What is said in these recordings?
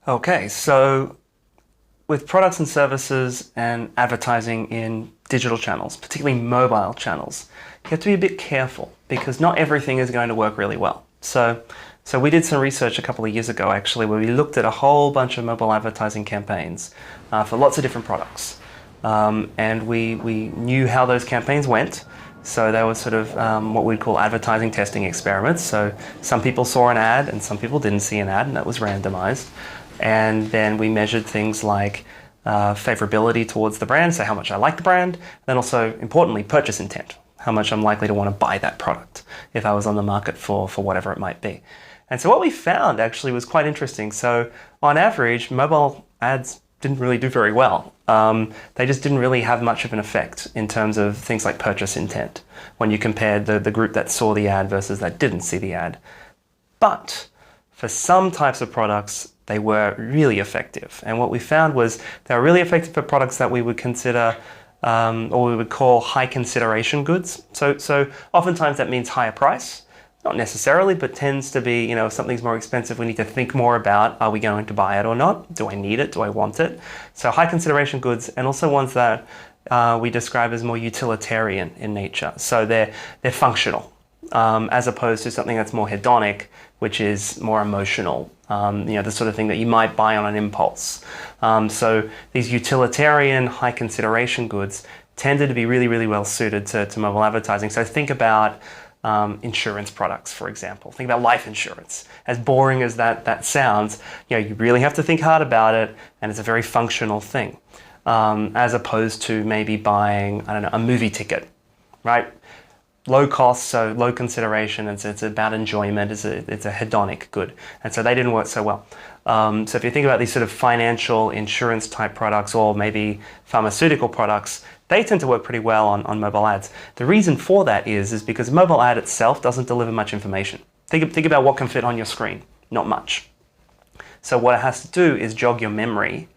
Okay, so with products and services and advertising in digital channels, particularly mobile channels, you have to be a bit careful because not everything is going to work really well. So we did some research a couple of years ago actually where we looked at a whole bunch of mobile advertising campaigns for lots of different products. And we knew how those campaigns went. So they were sort of what we'd call advertising testing experiments. So some people saw an ad and some people didn't see an ad, and that was randomized. And then we measured things like favorability towards the brand, so how much I like the brand, then also importantly purchase intent, how much I'm likely to want to buy that product if I was on the market for whatever it might be. And so what we found actually was quite interesting. So on average, mobile ads didn't really do very well. They just didn't really have much of an effect in terms of things like purchase intent when you compared the group that saw the ad versus that didn't see the ad. But for some types of products, they were really effective. And what we found was they were really effective for products that we would consider or we would call high consideration goods. So oftentimes that means higher price. Not necessarily, but tends to be, if something's more expensive, we need to think more about, are we going to buy it or not? Do I need it? Do I want it? So high consideration goods, and also ones that we describe as more utilitarian in nature. So they're functional, as opposed to something that's more hedonic, which is more emotional, the sort of thing that you might buy on an impulse. So these utilitarian, high consideration goods tended to be really, really well suited to mobile advertising. So think about insurance products, for example. Think about life insurance. As boring as that sounds, you really have to think hard about it, and it's a very functional thing, as opposed to maybe buying, I don't know, a movie ticket, right? Low cost, so low consideration. It's about enjoyment. It's a hedonic good, and so they didn't work so well. So if you think about these sort of financial insurance type products or maybe pharmaceutical products, they tend to work pretty well on mobile ads. The reason for that is because mobile ad itself doesn't deliver much information. Think about what can fit on your screen. Not much. So what it has to do is jog your memory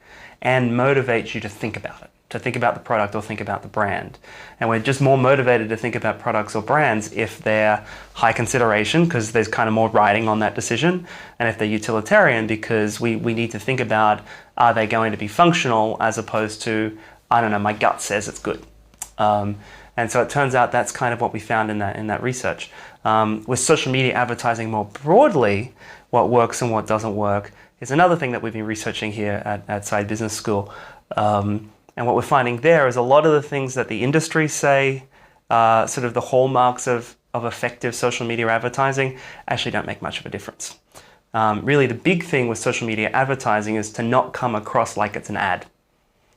and motivate you to think about it, to think about the product or think about the brand. And we're just more motivated to think about products or brands if they're high consideration, because there's kind of more riding on that decision, and if they're utilitarian, because we need to think about, are they going to be functional, as opposed to, I don't know, my gut says it's good. And so it turns out that's kind of what we found in that research. With social media advertising more broadly, what works and what doesn't work is another thing that we've been researching here at Side Business School. And what we're finding there is a lot of the things that the industry say, sort of the hallmarks of effective social media advertising, actually don't make much of a difference. Really, the big thing with social media advertising is to not come across like it's an ad.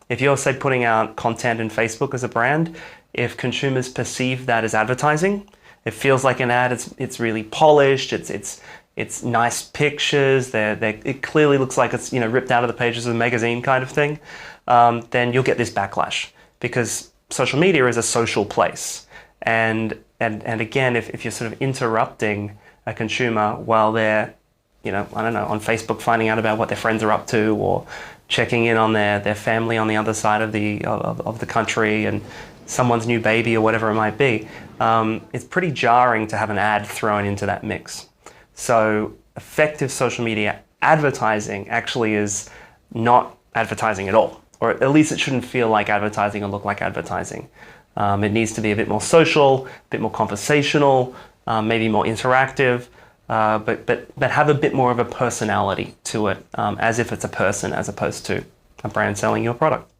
If you're, say, putting out content in Facebook as a brand, if consumers perceive that as advertising, it feels like an ad. It's really polished. It's nice pictures. It clearly looks like it's ripped out of the pages of a magazine kind of thing. Then you'll get this backlash, because social media is a social place. And again, if you're sort of interrupting a consumer while they're, I don't know, on Facebook finding out about what their friends are up to, or checking in on their family on the other side of the country and someone's new baby or whatever it might be, it's pretty jarring to have an ad thrown into that mix. So effective social media advertising actually is not advertising at all, or at least it shouldn't feel like advertising or look like advertising. It needs to be a bit more social, a bit more conversational, maybe more interactive, but have a bit more of a personality to it, as if it's a person as opposed to a brand selling your product.